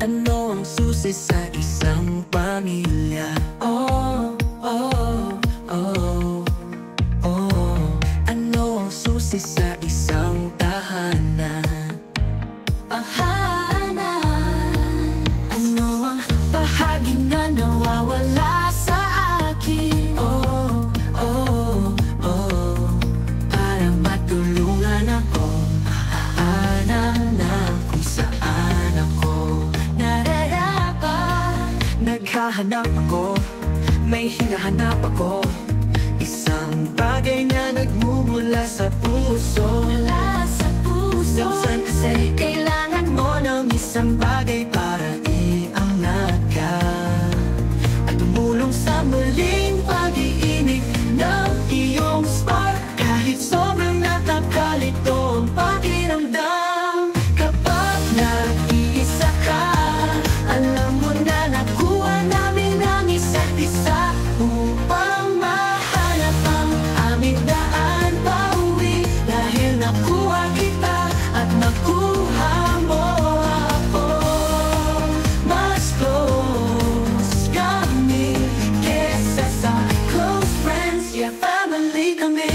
Ano ang susi sa isang pamilya? Oh, oh, oh, oh. Ano ang susi sa isang tahanan? Ano ang bahagi na nawawala sa akin? Oh, oh, oh. Para matulungan ako, hahanap na kung saan ako nararapat. Naghahanap ako, may hinahanap ako, isang bagay na nagmumula sa puso. Mula sa puso. Minsan kasi kailangan mo ng isang bagay para iangat ka at tumulong sa muling pag-iinit ng iyong spark. Kahit sobrang natakal ito ang pakiramdam, kapag nag-iisa ka, alam mo na nakuha namin ang isa't isa upang mahanap ang aming daan pauwi. Dahil nakuha kita at nakuha mo ako, mas close kami kesa sa close friends. Yeah, family kami.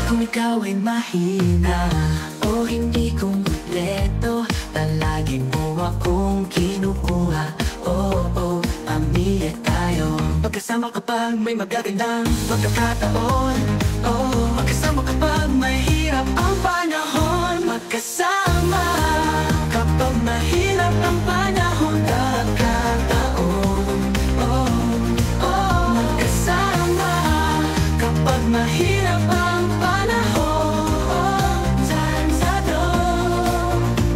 Kung ikaw ay mahina o hindi kumpleto, palagi mo akong kinukuha. Oh, oh, pamilya tayo. Magkasama kapag may magagandang pagkakataon. Oh, magkasama kapag may hirap ang panahon. Magkasama kapag mahirap ang panahon, pagkakataon. Oh, oh, magkasama kapag mahirap ang panahon. Tansado,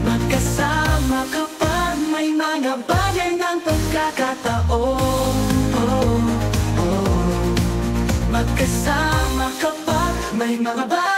magkasama kapag may mga bagay ng pagkakataon. Oh, oh, magkasama kapag may mga bagay